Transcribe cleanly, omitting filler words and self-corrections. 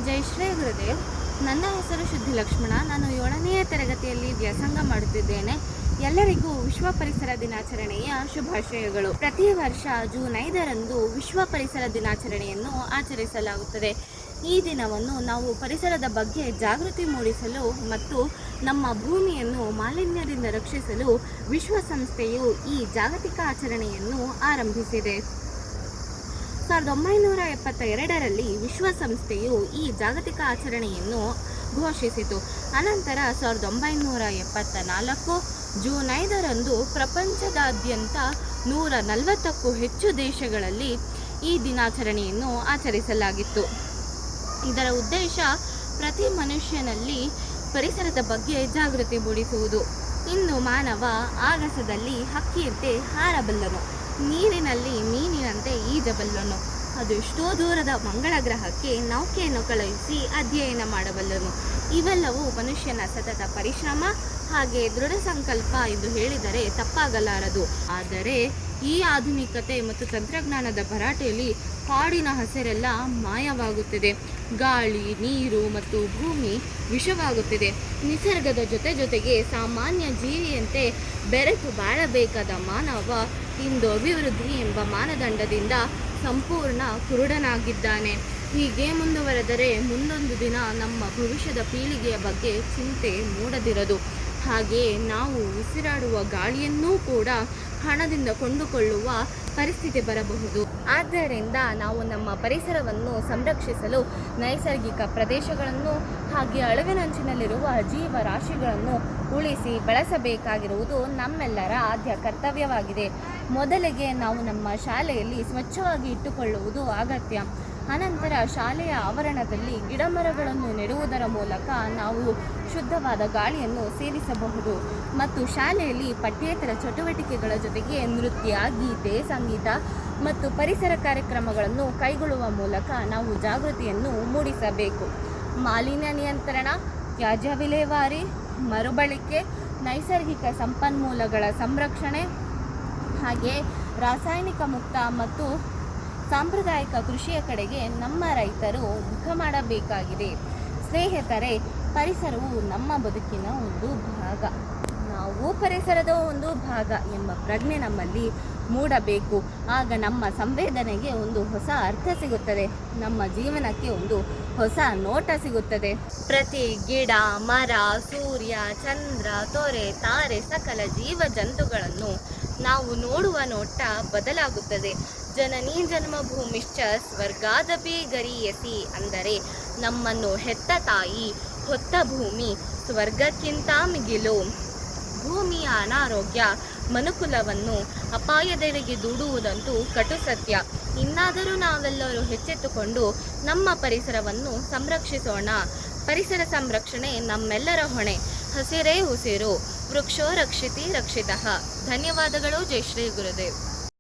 ಜೈ ಶ್ರೀ ಗುರುದೇವ್. ನನ್ನ ಹೆಸರು ಶುದ್ಧಿ ಲಕ್ಷ್ಮಣ. ನಾನು 7ನೇ ತರಗತಿಯಲ್ಲಿ ವ್ಯಾಸಂಗ ಮಾಡುತ್ತಿದ್ದೇನೆ. ಎಲ್ಲರಿಗೂ ವಿಶ್ವ ಪರಿಸರ ದಿನಾಚರಣೆಯ ಶುಭಾಶಯಗಳು. ಪ್ರತಿ ವರ್ಷ ಜೂನ್ 5ರಂದು ವಿಶ್ವ ಪರಿಸರ ದಿನಾಚರಣೆಯನ್ನು ಆಚರಿಸಲಾಗುತ್ತದೆ. ಈ ದಿನವನ್ನು ನಾವು ಪರಿಸರದ ಬಗ್ಗೆ ಜಾಗೃತಿ ಮೂಡಿಸಲು ಮತ್ತು ನಮ್ಮ ಭೂಮಿಯನ್ನು ಮಾಲಿನ್ಯದಿಂದ ರಕ್ಷಿಸಲು ವಿಶ್ವಸಂಸ್ಥೆಯು ಈ ಜಾಗತಿಕ ಆಚರಣೆಯನ್ನು ಆರಂಭಿಸಿದೆ. 1972ರಲ್ಲಿ ವಿಶ್ವಸಂಸ್ಥೆಯು ಈ ಜಾಗತಿಕ ಆಚರಣೆಯನ್ನು ಘೋಷಿಸಿತು. ಅನಂತರ 1974 ಜೂನ್ 5ರಂದು ಪ್ರಪಂಚದಾದ್ಯಂತ 140ಕ್ಕೂ ಹೆಚ್ಚು ದೇಶಗಳಲ್ಲಿ ಈ ದಿನಾಚರಣೆಯನ್ನು ಆಚರಿಸಲಾಗಿತ್ತು. ಇದರ ಉದ್ದೇಶ ಪ್ರತಿ ಮನುಷ್ಯನಲ್ಲಿ ಪರಿಸರದ ಬಗ್ಗೆ ಜಾಗೃತಿ ಮೂಡಿಸುವುದು. ಇಂದು ಮಾನವ ಆಗಸದಲ್ಲಿ ಹಕ್ಕಿಯಂತೆ ಹಾರಬಲ್ಲನು, ನೀರಿನಲ್ಲಿ ಮೀನಿನಂತೆ ಈಜಬಲ್ಲನು, ಅದು ಎಷ್ಟೋ ದೂರದ ಮಂಗಳ ಗ್ರಹಕ್ಕೆ ನೌಕೆಯನ್ನು ಕಳುಹಿಸಿ ಅಧ್ಯಯನ ಮಾಡಬಲ್ಲನು. ಇವೆಲ್ಲವೂ ಮನುಷ್ಯನ ಸತತ ಪರಿಶ್ರಮ ಹಾಗೆ ದೃಢ ಸಂಕಲ್ಪ ಎಂದು ಹೇಳಿದರೆ ತಪ್ಪಾಗಲಾರದು. ಆದರೆ ಈ ಆಧುನಿಕತೆ ಮತ್ತು ತಂತ್ರಜ್ಞಾನದ ಭರಾಟೆಯಲ್ಲಿ ಕಾಡಿನ ಹಸಿರೆಲ್ಲ ಮಾಯವಾಗುತ್ತಿದೆ. ಗಾಳಿ, ನೀರು ಮತ್ತು ಭೂಮಿ ವಿಷವಾಗುತ್ತಿದೆ. ನಿಸರ್ಗದ ಜೊತೆಗೆ ಸಾಮಾನ್ಯ ಜೀವಿಯಂತೆ ಬೆರೆತು ಬಾಳಬೇಕಾದ ಮಾನವ ಇಂದು ಅಭಿವೃದ್ಧಿ ಎಂಬ ಮಾನದಂಡದಿಂದ ಸಂಪೂರ್ಣ ಕುರುಡನಾಗಿದ್ದಾನೆ. ಹೀಗೆ ಮುಂದುವರೆದರೆ ಮುಂದೊಂದು ದಿನ ನಮ್ಮ ಭವಿಷ್ಯದ ಪೀಳಿಗೆಯ ಬಗ್ಗೆ ಚಿಂತೆ ಮೂಡದಿರದು. ಹಾಗೆಯೇ ನಾವು ಉಸಿರಾಡುವ ಗಾಳಿಯನ್ನೂ ಕೂಡ ಹಣದಿಂದ ಕೊಂಡುಕೊಳ್ಳುವ ಪರಿಸ್ಥಿತಿ ಬರಬಹುದು. ಆದ್ದರಿಂದ ನಾವು ನಮ್ಮ ಪರಿಸರವನ್ನು ಸಂರಕ್ಷಿಸಲು ನೈಸರ್ಗಿಕ ಪ್ರದೇಶಗಳನ್ನು ಹಾಗೆ ಅಳಿವಿನಂಚಿನಲ್ಲಿರುವ ಜೀವರಾಶಿಗಳನ್ನು ಉಳಿಸಿ ಬೆಳೆಸಬೇಕಾಗಿರುವುದು ನಮ್ಮೆಲ್ಲರ ಆದ್ಯ ಕರ್ತವ್ಯವಾಗಿದೆ. ಮೊದಲಿಗೆ ನಾವು ನಮ್ಮ ಶಾಲೆಯಲ್ಲಿ ಸ್ವಚ್ಛವಾಗಿ ಇಟ್ಟುಕೊಳ್ಳುವುದು ಅಗತ್ಯ. ಅನಂತರ ಶಾಲೆಯ ಆವರಣದಲ್ಲಿ ಗಿಡಮರಗಳನ್ನು ನೆಡುವುದರ ಮೂಲಕ ನಾವು ಶುದ್ಧವಾದ ಗಾಳಿಯನ್ನು ಸೇವಿಸಬಹುದು. ಮತ್ತು ಶಾಲೆಯಲ್ಲಿ ಪಠ್ಯೇತರ ಚಟುವಟಿಕೆಗಳ ಜೊತೆಗೆ ನೃತ್ಯ, ಗೀತೆ, ಸಂಗೀತ ಮತ್ತು ಪರಿಸರ ಕಾರ್ಯಕ್ರಮಗಳನ್ನು ಕೈಗೊಳ್ಳುವ ಮೂಲಕ ನಾವು ಜಾಗೃತಿಯನ್ನು ಮೂಡಿಸಬೇಕು. ಮಾಲಿನ್ಯ ನಿಯಂತ್ರಣ, ತ್ಯಾಜ್ಯ ವಿಲೇವಾರಿ, ಮರುಬಳಕೆ, ನೈಸರ್ಗಿಕ ಸಂಪನ್ಮೂಲಗಳ ಸಂರಕ್ಷಣೆ ಹಾಗೆ ರಾಸಾಯನಿಕ ಮುಕ್ತ ಮತ್ತು ಸಾಂಪ್ರದಾಯಿಕ ಕೃಷಿಯ ಕಡೆಗೆ ನಮ್ಮ ರೈತರು ಮುಖ ಮಾಡಬೇಕಾಗಿದೆ. ಸ್ನೇಹಿತರೆ, ಪರಿಸರವು ನಮ್ಮ ಬದುಕಿನ ಒಂದು ಭಾಗ. ನಾವು ಪರಿಸರದ ಒಂದು ಭಾಗ ಎಂಬ ಪ್ರಜ್ಞೆ ನಮ್ಮಲ್ಲಿ ಮೂಡಬೇಕು. ಆಗ ನಮ್ಮ ಸಂವೇದನೆಗೆ ಒಂದು ಹೊಸ ಅರ್ಥ ಸಿಗುತ್ತದೆ, ನಮ್ಮ ಜೀವನಕ್ಕೆ ಒಂದು ಹೊಸ ನೋಟ ಸಿಗುತ್ತದೆ. ಪ್ರತಿ ಗಿಡ, ಮರ, ಸೂರ್ಯ, ಚಂದ್ರ, ತೊರೆ, ತಾರೆ, ಸಕಲ ಜೀವ ಜಂತುಗಳನ್ನು ನಾವು ನೋಡುವ ನೋಟ ಬದಲಾಗುತ್ತದೆ. ಜನನೀ ಜನ್ಮಭೂಮಿಶ್ಚ ಸ್ವರ್ಗಾದಪಿ ಗರೀಯಸಿ, ಅಂದರೆ ನಮ್ಮನ್ನು ಹೆತ್ತ ತಾಯಿ ಹೊತ್ತ ಭೂಮಿ ಸ್ವರ್ಗಕ್ಕಿಂತ ಮಿಗಿಲು. ಭೂಮಿಯ ಅನಾರೋಗ್ಯ ಮನುಕುಲವನ್ನು ಅಪಾಯದೆಡೆಗೆ ದೂಡುವುದಂತೂ ಕಟು ಸತ್ಯ. ಇನ್ನಾದರೂ ನಾವೆಲ್ಲರೂ ಎಚ್ಚೆತ್ತುಕೊಂಡು ನಮ್ಮ ಪರಿಸರವನ್ನು ಸಂರಕ್ಷಿಸೋಣ. ಪರಿಸರ ಸಂರಕ್ಷಣೆ ನಮ್ಮೆಲ್ಲರ ಹೊಣೆ. ಹಸಿರೇ ಉಸಿರು, ವೃಕ್ಷೋ ರಕ್ಷಿತಿ ರಕ್ಷಿತಃ. ಧನ್ಯವಾದಗಳು. ಜೈ ಶ್ರೀ ಗುರುದೇವ್.